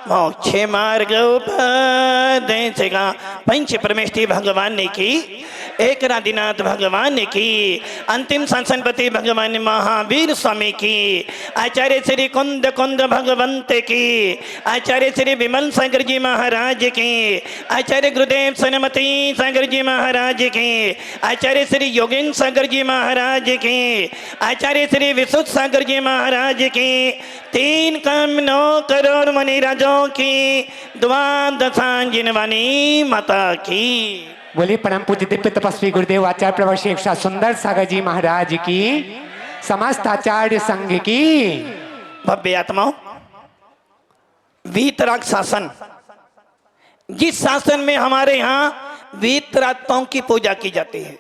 मोक्ष मार्ग उपदेश का पंच परमेष्टि भगवान ने की, एक राधिनाथ भगवान ने की, अंतिम शासनपति भगवान महावीर स्वामी की, आचार्य श्री कुंद कुंद भगवंत की, आचार्य श्री विमल सागर जी महाराज की, आचार्य गुरुदेव सनमती सागर जी महाराज की, आचार्य श्री योगेंद्र सागर जी महाराज की, आचार्य श्री विशुद्ध सागर जी महाराज की, 3 करोड़ 9 करोड़ मुनिराजों की, द्वादशांजन वाणी माता की। बोले परम पूज्य दिव्य तपस्वी गुरुदेव आचार्य प्रवर शेख शाह सुंदर सागर जी महाराज की, समस्त आचार्य संघ की। भव्य आत्माओं, वीतराग शासन, जिस शासन में हमारे यहाँ वीतरागताओं की पूजा की जाती है,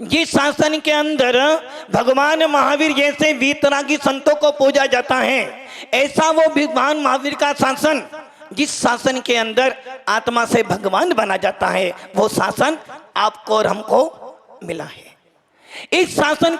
जिस शासन के अंदर भगवान महावीर जैसे वीतरागी संतों को पूजा जाता है, ऐसा वो भगवान महावीर का शासन, जिस शासन के अंदर आत्मा से भगवान बना जाता है, वो शासन आपको और हमको मिला है। इस शासन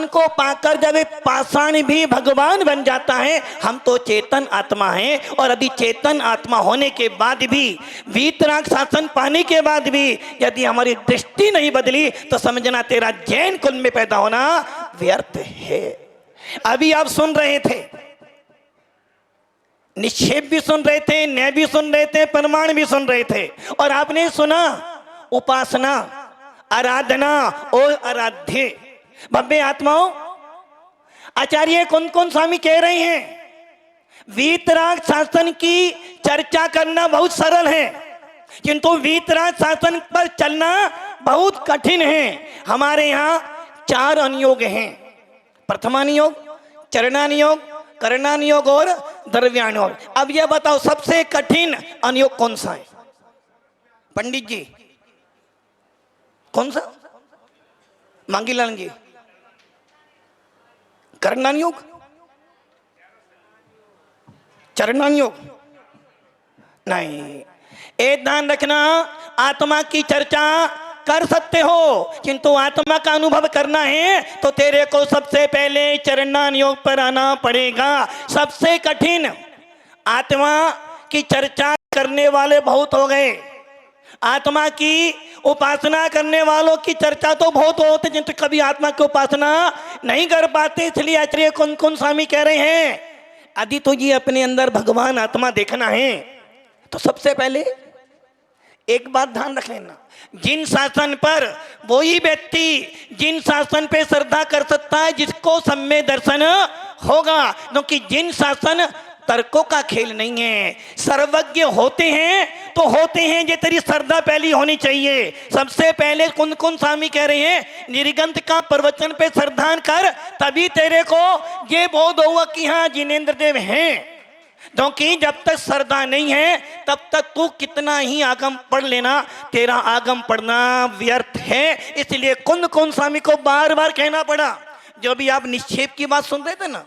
को पाकर जब पाषाण भी भगवान बन जाता है, हम तो चेतन आत्मा हैं, और यदि चेतन आत्मा होने के बाद भी, वीतराग शासन पाने के बाद भी यदि हमारी दृष्टि नहीं बदली, तो समझना तेरा जैन कुल में पैदा होना व्यर्थ है। अभी आप सुन रहे थे, निक्षेप भी सुन रहे थे, न्याय भी सुन रहे थे, प्रमाण भी सुन रहे थे, और आपने सुना उपासना, आराधना और आराध्य। भव्य आत्माओं, आचार्य कौन कौन स्वामी कह रहे हैं, वीतराग शासन की चर्चा करना बहुत सरल है, किंतु वीतराग शासन पर चलना बहुत कठिन है। हमारे यहाँ 4 अनुयोग हैं, प्रथमानुयोग, चरणानुयोग, करणानुयोग और द्रव्यानुयोग। अब यह बताओ सबसे कठिन अनुयोग कौन सा है पंडित जी? कौन सा? मांगीलाल जी, करणानुयोग, चरणानुयोग नहीं। एक ध्यान रखना, आत्मा की चर्चा कर सकते हो, किंतु आत्मा का अनुभव करना है तो तेरे को सबसे पहले चरणानुयोग पर आना पड़ेगा। सबसे कठिन, आत्मा की चर्चा करने वाले बहुत हो गए, आत्मा की उपासना करने वालों की चर्चा तो बहुत होती है, किंतु कभी आत्मा की उपासना नहीं कर पाते। इसलिए आचार्य कौन कौन स्वामी कह रहे हैं, यदि तुझे अपने अंदर भगवान आत्मा देखना है तो सबसे पहले एक बात ध्यान रख लेना, जिन शासन पर वही व्यक्ति जिन शासन पे श्रद्धा कर सकता है जिसको सम्य दर्शन होगा, क्योंकि जिन शासन तर्कों का खेल नहीं है, सर्वज्ञ होते हैं तो होते हैं, ये तेरी श्रद्धा पहली होनी चाहिए। सबसे पहले कौन कौन स्वामी कह रहे हैं, निर्गंथ का प्रवचन पे श्रद्धा कर, तभी तेरे को ये बोध होगा कि हाँ जिनेंद्र देव हैं। क्योंकि जब तक श्रद्धा नहीं है तब तक तू कितना ही आगम पढ़ लेना, तेरा आगम पढ़ना व्यर्थ है। इसलिए कुंद कौन स्वामी को बार बार कहना पड़ा। जो भी आप निक्षेप की बात सुन रहे थे ना,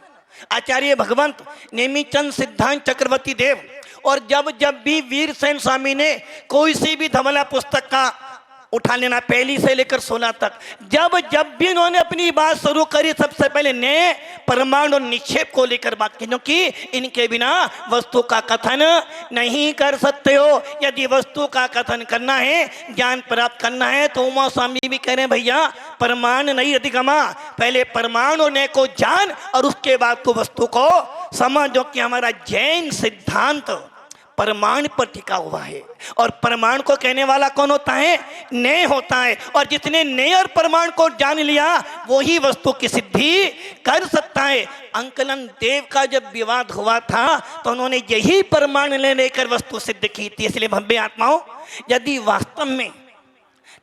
आचार्य भगवंत नेमीचंद सिद्धांत चक्रवर्ती देव, और जब भी वीरसेन स्वामी ने कोई सी भी धमला पुस्तक का उठा लेना, पहली से लेकर 16 तक, जब भी उन्होंने अपनी बात शुरू करी, सबसे पहले ने परमाणु और निक्षेप को लेकर बात की, क्योंकि इनके बिना वस्तु का कथन नहीं कर सकते हो। यदि वस्तु का कथन करना है, ज्ञान प्राप्त करना है, तो उमा स्वामी भी कह रहे हैं भैया परमाणु नहीं अधिगमा, पहले परमाणु ने को जान और उसके बाद तो वस्तु को समझ। जो कि हमारा जैन सिद्धांत परमाणु पर टिका हुआ है, और परमाणु को कहने वाला कौन होता है, नेय होता है, और जिसने नेय और परमाणु को जान लिया वही वस्तु की सिद्धि कर सकता है। अंकलन देव का जब विवाद हुआ था तो उन्होंने यही परमाणु लेकर वस्तु सिद्ध की थी। इसलिए भव्य आत्माओं, यदि वास्तव में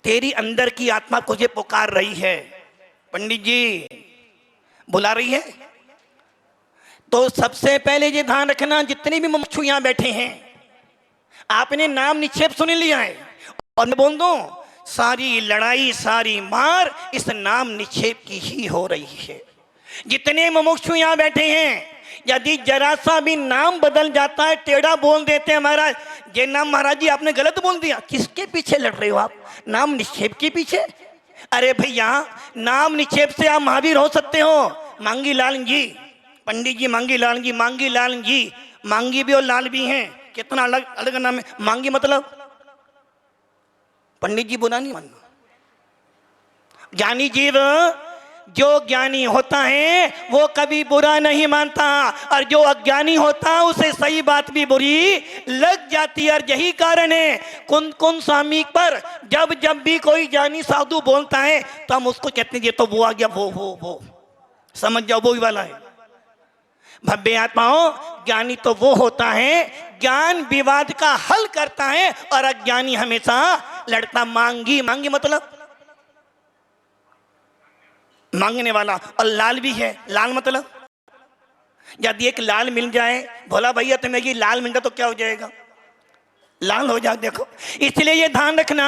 तेरी अंदर की आत्मा तुझे पुकार रही है, पंडित जी बुला रही है, तो सबसे पहले ये ध्यान रखना, जितने भी मुमुक्षु यहाँ बैठे हैं, आपने नाम निक्षेप सुन लिया है, और मैं बोल दूं सारी लड़ाई सारी मार इस नाम निक्षेप की ही हो रही है। जितने मुमुक्षु यहाँ बैठे हैं, यदि जरा सा भी नाम बदल जाता है, टेढ़ा बोल देते हैं महाराज, ये नाम महाराज जी आपने गलत बोल दिया, किसके पीछे लड़ रहे हो आप? नाम निक्षेप के पीछे? अरे भैया, नाम निक्षेप से आप महावीर हो सकते हो। मांगीलाल जी, पंडित जी मांगीलाल जी मांगी भी और लाल भी हैं। कितना अलग अलग नाम है। मांगी मतलब पंडित जी बुरा नहीं मानना। ज्ञानी जीव, जो ज्ञानी होता है वो कभी बुरा नहीं मानता, और जो अज्ञानी होता है उसे सही बात भी बुरी लग जाती है। और यही कारण है कुंद कुंद स्वामी पर जब जब भी कोई ज्ञानी साधु बोलता है तो हम उसको कहते हैं ये तो वो आ गया, वो समझ जाओ वो ही वाला है। भव्य आत्माओं, ज्ञानी तो वो होता है ज्ञान विवाद का हल करता है, और अज्ञानी हमेशा लड़ता। मांगी, मांगी मतलब मांगने वाला। और लाल भी है। लाल मतलब यदि एक लाल मिल जाए, भोला भैया तुम्हें ये लाल मिल जाए तो क्या हो जाएगा? लाल हो जाए। देखो, इसलिए ये ध्यान रखना,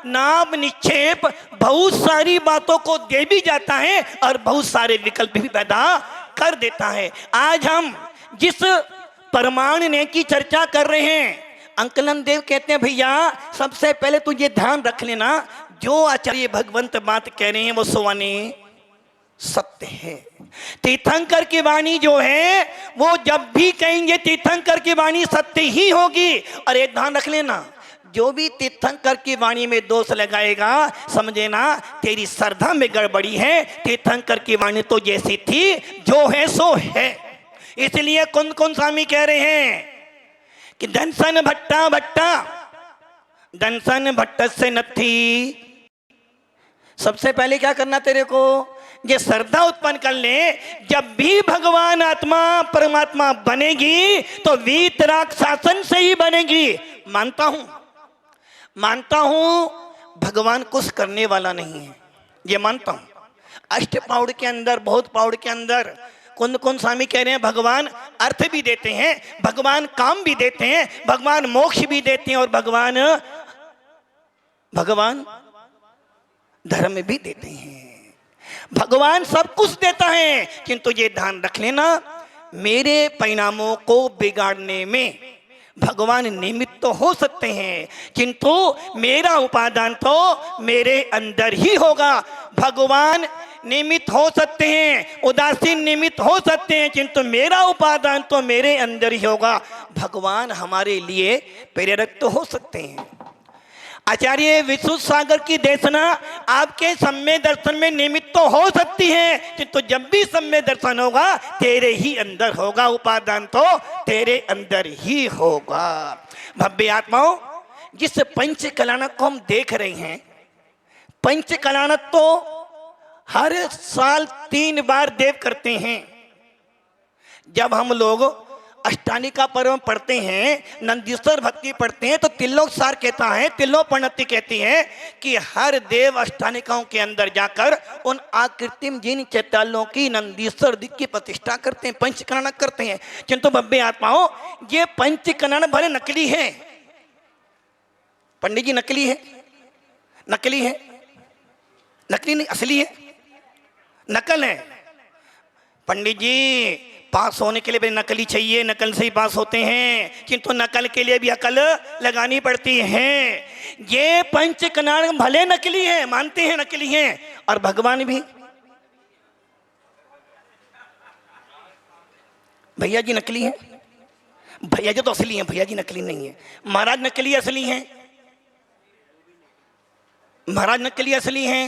नाम निक्षेप बहुत सारी बातों को दे भी जाता है और बहुत सारे विकल्प भी पैदा कर देता है। आज हम जिस परमाणु ने की चर्चा कर रहे हैं, अंकलन देव कहते हैं भैया सबसे पहले तो ये ध्यान रख लेना, जो आचार्य भगवंत बात कह रहे हैं वो सोवाने सत्य है। तीर्थंकर की वाणी जो है वो जब भी कहेंगे तीर्थंकर की वाणी सत्य ही होगी। और एक ध्यान रख लेना, जो भी तीर्थंकर की वाणी में दोष लगाएगा समझे ना तेरी श्रद्धा में गड़बड़ी है। तीर्थंकर की वाणी तो जैसी थी जो है सो है। इसलिए कुंद कुंद स्वामी कह रहे हैं कि दंसन भट्टा भट्टा दंसन भट्ट से नथी। सबसे पहले क्या करना तेरे को, ये श्रद्धा उत्पन्न कर ले। जब भी भगवान आत्मा परमात्मा बनेगी तो वीतराग शासन से ही बनेगी। मानता हूं भगवान कुछ करने वाला नहीं है, ये मानता हूं। अष्ट पाउड़ के अंदर, बहुत पाउड़ के अंदर कुंद कुंद स्वामी कह रहे हैं भगवान अर्थ भी देते हैं, भगवान काम भी देते हैं, भगवान मोक्ष भी देते हैं, और भगवान धर्म भी देते हैं। भगवान सब कुछ देता है, किंतु ये ध्यान रख लेना मेरे परिणामों को बिगाड़ने में भगवान निमित्त तो हो सकते हैं, किंतु मेरा उपादान तो मेरे अंदर ही होगा। भगवान निमित्त हो सकते हैं, उदासीन निमित्त हो सकते हैं, किंतु मेरा उपादान तो मेरे अंदर ही होगा। भगवान हमारे लिए प्रेरक तो हो सकते हैं। आचार्य विशुद्ध सागर की देशना आपके सम्य दर्शन में निमित्त तो हो सकती है, किंतु जब भी सम्य दर्शन होगा तेरे ही अंदर होगा, उपादान तो तेरे अंदर ही होगा। भव्य आत्माओं, जिस पंच कलानक को हम देख रहे हैं, पंच कलानक तो हर साल 3 बार देव करते हैं। जब हम लोग अष्टानिका पर्व पढ़ते हैं, नंदीश्वर भक्ति पढ़ते हैं, तो तिल्लोक सार कहता है, तिल्लो प्रणति कहती है कि हर देव अष्टानिकाओं के अंदर जाकर उन आकृतिम जिन चैतालों की नंदीश्वर दिख की प्रतिष्ठा करते हैं, पंचकरण करते हैं। किंतु भव्य आत्माओं, ये पंचकरण भले नकली है। पंडित जी नकली है, नकली है, नकली नहीं असली है, नकल है। पंडित जी पास होने के लिए भी नकली चाहिए, नकल से ही पास होते हैं, किंतु नकल के लिए भी अकल लगानी पड़ती है। ये पंचकरण भले नकली है, मानते हैं नकली हैं, और भगवान भी भैया जी नकली है, भैया जी तो असली हैं, भैया जी नकली नहीं है। महाराज नकली असली हैं, महाराज नकली असली हैं।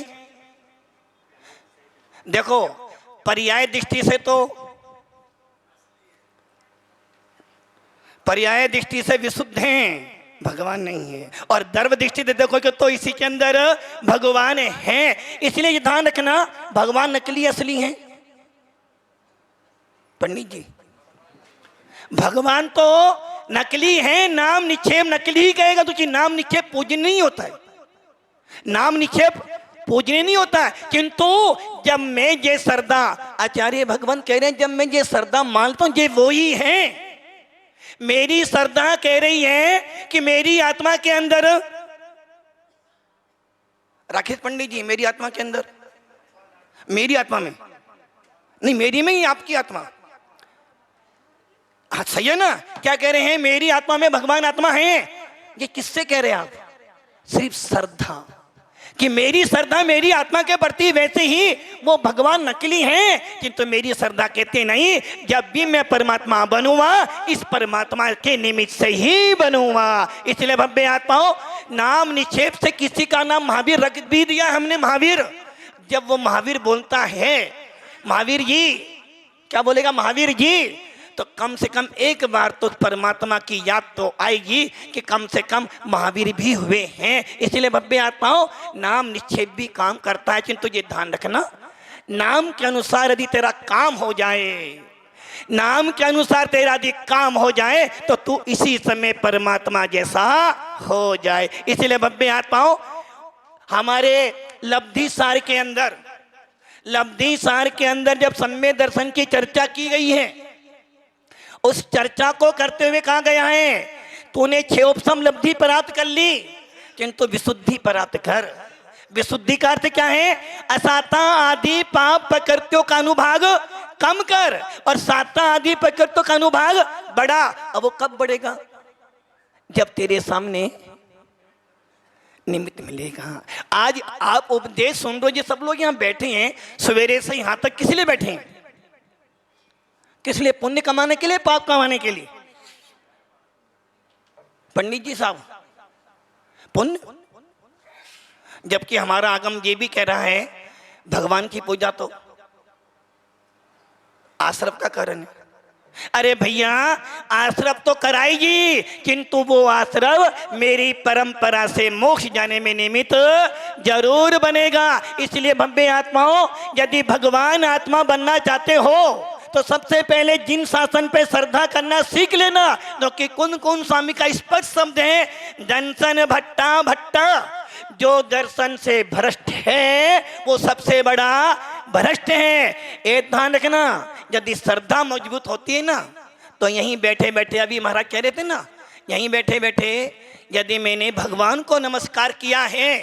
देखो पर्याय दृष्टि से तो, पर्याय दृष्टि से विशुद्ध हैं, भगवान नहीं है, और द्रव्य दृष्टि से देखो कि तो इसी के अंदर भगवान है। इसलिए ध्यान रखना, भगवान नकली असली हैं। पंडित जी भगवान तो नकली है, नाम निक्षेप नकली ही कहेगा तो, नाम निक्षेप पूजन नहीं होता है, नाम निक्षेप पूजने नहीं होता है। किंतु जब मैं ये श्रद्धा, आचार्य भगवान कह रहे हैं, जब मैं ये श्रद्धा मानता हूं ये वो ही है। मेरी श्रद्धा कह रही है कि मेरी आत्मा के अंदर, राकेश पंडित जी मेरी आत्मा के अंदर, मेरी आत्मा में नहीं, मेरी में ही आपकी आत्मा, हाँ सही है ना। क्या कह रहे हैं, मेरी आत्मा में भगवान आत्मा है। ये किससे कह रहे हैं आप? सिर्फ श्रद्धा। कि मेरी श्रद्धा मेरी आत्मा के प्रति वैसे ही वो भगवान नकली हैं, किंतु मेरी श्रद्धा कहते नहीं, जब भी मैं परमात्मा बनूंगा इस परमात्मा के निमित्त से ही बनूंगा। इसलिए भव्य आत्माओं, नाम निक्षेप से किसी का नाम महावीर रख भी दिया हमने। महावीर, जब वो महावीर बोलता है, महावीर जी क्या बोलेगा, महावीर जी, तो कम से कम एक बार तो परमात्मा की याद तो आएगी कि कम से कम महावीर भी हुए हैं। इसलिए भव्य आत्माओं, नाम निक्षेप भी काम करता है, किंतु ये ध्यान रखना, नाम के अनुसार यदि तेरा काम हो जाए, नाम के अनुसार तेरा यदि काम हो जाए तो तू इसी समय परमात्मा जैसा हो जाए। इसलिए भव्य आत्माओं, हमारे लब्धि सार के अंदर, लब्धि सार के अंदर जब सम्यक दर्शन की चर्चा की गई है, उस चर्चा को करते हुए कहा गया है, तूने क्षेयोपम लब्धि प्राप्त कर ली, किंतु विशुद्धि प्राप्त कर। विशुद्धि का अर्थ क्या है, असाता आदि पाप प्रकृतियों का अनुभाग कम कर और साता आदि प्रकृतियों का अनुभाग बढ़ा। अब वो कब बढ़ेगा, जब तेरे सामने निमित्त मिलेगा। आज आप उपदेश सुन रहे हो, ये सब लोग यहाँ बैठे हैं, सवेरे से यहाँ तक किस लिए बैठे हैं, किस लिए, पुण्य कमाने के लिए, पाप कमाने के लिए? पंडित जी साहब, पुण्य। जबकि हमारा आगम ये भी कह रहा है भगवान की पूजा तो आश्रव का कारण है। अरे भैया, आश्रव तो कराएगी, किंतु वो आश्रव मेरी परंपरा से मोक्ष जाने में निमित्त जरूर बनेगा। इसलिए भव्य आत्माओं, यदि भगवान आत्मा बनना चाहते हो तो सबसे पहले जिन शासन पे श्रद्धा करना सीख लेना, क्योंकि कुन कुन स्वामी का स्पष्ट शब्द है, दंसन भट्टा भट्टा, जो दर्शन से भ्रष्ट है वो सबसे बड़ा भ्रष्ट है। एक ध्यान रखना, यदि श्रद्धा मजबूत होती है ना, तो यहीं बैठे बैठे, अभी महाराज कह रहे थे ना, यहीं बैठे बैठे यदि मैंने भगवान को नमस्कार किया है,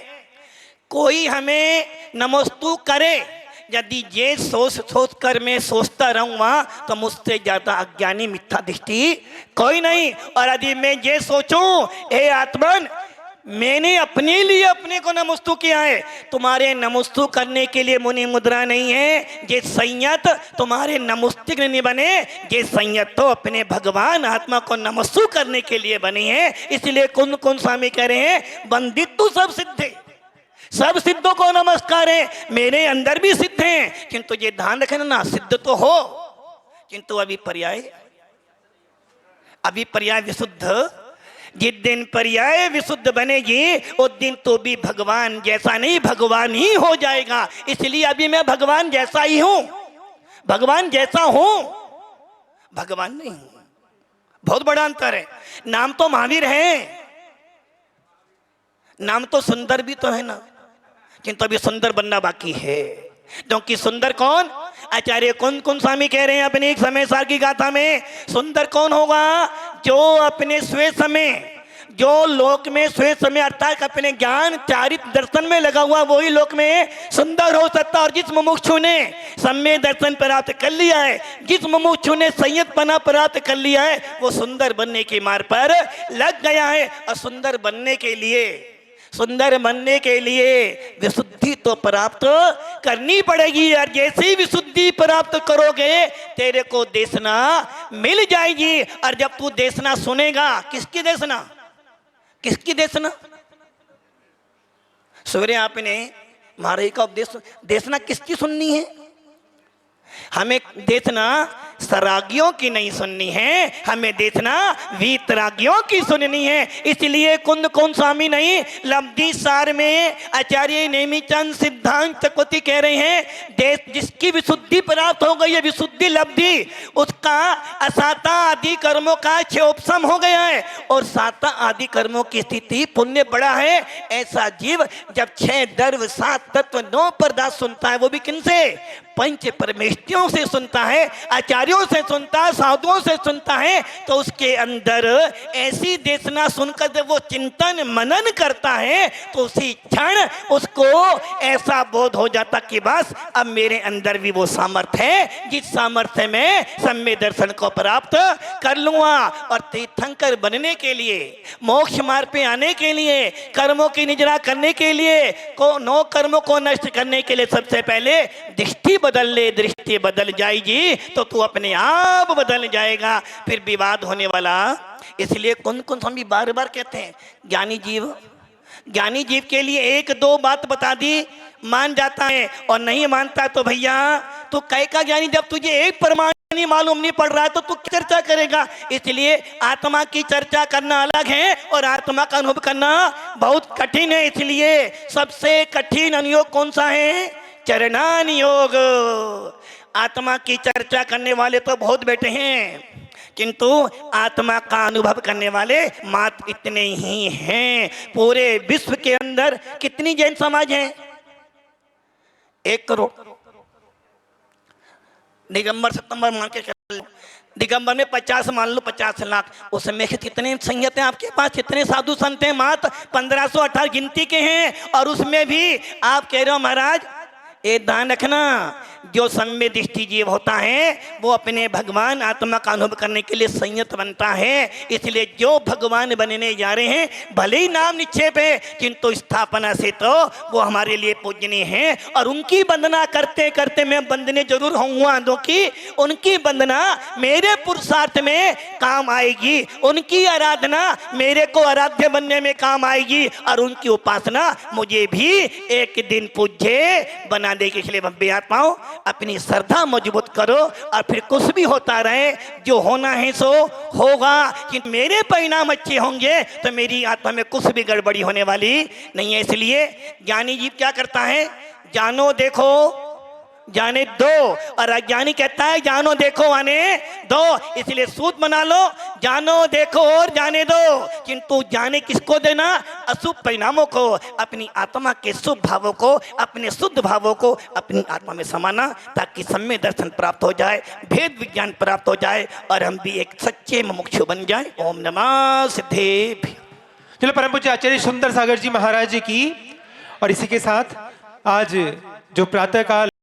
कोई हमें नमस्तु करे, यदि ये सोच कर मैं सोचता रहूंगा तो मुझसे ज्यादा अज्ञानी मिथ्या दृष्टि कोई नहीं। और यदि मैं ये सोचूं, हे आत्मन, मैंने अपने लिए अपने को नमस्तु किया है, तुम्हारे नमस्तु करने के लिए मुनि मुद्रा नहीं है, ये संयत तुम्हारे नमस्तिक नहीं बने, ये संयत तो अपने भगवान आत्मा को नमस्तु करने के लिए बनी है। इसलिए कुन कुन स्वामी कह रहे हैं, बंदित्व सब सिद्धे, सब सिद्धों को नमस्कार है, मेरे अंदर भी सिद्ध हैं, किंतु ये ध्यान रखना ना, सिद्ध तो हो किंतु अभी पर्याय विशुद्ध। जिस दिन पर्याय विशुद्ध बनेगी उस दिन तो भी भगवान जैसा नहीं, भगवान ही हो जाएगा। इसलिए अभी मैं भगवान जैसा ही हूं, भगवान जैसा हूं, भगवान नहीं हूं। बहुत बड़ा अंतर है। नाम तो महावीर है, नाम तो सुंदर भी तो है ना, किंतु अभी सुंदर बनना बाकी है। क्योंकि सुंदर कौन, आचार्य कुन कुन स्वामी कह रहे हैं अपने एक समय सार की गाथा में, सुंदर कौन होगा, जो अपने स्वे समय, जो लोक में स्वे समय अर्थात अपने ज्ञान चारित दर्शन में लगा हुआ वही लोक में सुंदर हो सकता। और जिस मुमुक्षु ने सम्यक दर्शन प्राप्त कर लिया है, जिस मुमुक्षु ने संयतपना प्राप्त कर लिया है, वो सुंदर बनने के मार्ग पर लग गया है। और सुंदर बनने के लिए विशुद्धि तो प्राप्त करनी पड़ेगी। और जैसे ही विशुद्धि प्राप्त करोगे तेरे को देशना मिल जाएगी। और जब तू देशना सुनेगा, किसकी देशना, किसकी देशना, सवेरे आपने महाराज का उपदेश, देशना किसकी सुननी है, हमें देशना सरागियों की नहीं सुननी है, हमें देखना वीतरागियों की सुननी है। इसलिए कुंद कुंद स्वामी नहीं, लब्धि सार में आचार्य नेमिचंद सिद्धांत चक्रवर्ती कह रहे हैं, देश जिसकी विशुद्धि प्राप्त हो गई है, विशुद्धि लब्धि, उसका असाता आदि कर्मों का क्षयोपशम हो गया है और साता आदि कर्मों की स्थिति पुण्य बड़ा है। ऐसा जीव जब 6 द्रव्य 7 तत्व 9 पदार्थ सुनता है, वो भी किनसे, पंच परमेष्टियों से सुनता है, आचार्यों से सुनता है, साधुओं से सुनता है, तो उसके अंदर ऐसी देशना सुनकर जब वो चिंतन मनन करता है तो उसी क्षण उसको ऐसा बोध हो जाता कि बस अब मेरे अंदर भी वो सामर्थ्य है जिस सामर्थ्य में सम्यक दर्शन को प्राप्त कर लूंगा। और तीर्थंकर बनने के लिए मोक्ष मार्ग पे आने के लिए, कर्मों की निजरा करने के लिए, नो कर्मों को नष्ट करने के लिए सबसे पहले दृष्टि बदल ले। दृष्टि बदल जाएगी तो तू अपने आप बदल जाएगा, फिर विवाद होने वाला। इसलिए कौन कौन हम भी बार बार कहते हैं ज्ञानी जीव के लिए एक दो बात बता दी मान जाता है, और नहीं मानता तो भैया तू कै का ज्ञानी, जब तुझे एक प्रमाण नहीं मालूम नहीं पड़ रहा है तो तू चर्चा करेगा। इसलिए आत्मा की चर्चा करना अलग है और आत्मा का अनुभव करना बहुत कठिन है। इसलिए सबसे कठिन अनुयोग कौन सा है? चरणान योग। आत्मा की चर्चा करने वाले तो बहुत बैठे हैं, किंतु आत्मा का अनुभव करने वाले मात्र इतने ही हैं। पूरे विश्व के अंदर कितनी जैन समाज है? 1 करोड़। दिगंबर सितंबर मान के चल, दिगंबर में 50 मान लो, 50 लाख। उसमें कितने संयत हैं आपके पास? कितने साधु संत हैं? मात्र 1518 गिनती के हैं। और उसमें भी आप कह रहे हो महाराज ये ध्यान रखना, जो सम्य दृष्टि जीव होता है वो अपने भगवान आत्मा का अनुभव करने के लिए संयत बनता है। इसलिए जो भगवान बनने जा रहे हैं भले ही नाम निक्षेप है, किंतु स्थापना से तो वो हमारे लिए पूजनीय हैं। और उनकी वंदना करते करते मैं वंदने जरूर होऊंगा, क्योंकि उनकी वंदना मेरे पुरुषार्थ में काम आएगी, उनकी आराधना मेरे को आराध्य बनने में काम आएगी, और उनकी उपासना मुझे भी एक दिन पूज्य बना देगी। इसलिए भव्य आत्माओं अपनी श्रद्धा मजबूत करो, और फिर कुछ भी होता रहे, जो होना है सो होगा, कि मेरे परिणाम अच्छे होंगे तो मेरी आत्मा में कुछ भी गड़बड़ी होने वाली नहीं है। इसलिए ज्ञानी जीव क्या करता है? जानो देखो जाने दो, और अज्ञानी कहता है जानो देखो आने दो। इसलिए सूत्र बना लो, जानो देखो और जाने दो। किंतु जाने किसको देना? अशुभ परिणामों को, अपनी आत्मा के शुभ भावों को, अपने शुद्ध भावों को अपनी आत्मा में समाना, ताकि सम्य दर्शन प्राप्त हो जाए, भेद विज्ञान प्राप्त हो जाए, और हम भी एक सच्चे मुमुक्षु बन जाए। ओम नमः सिद्धेभ्य। चलो परम पूज्य आचार्य सुंदर सागर जी महाराज जी की, और इसी के साथ आज जो प्रातः काल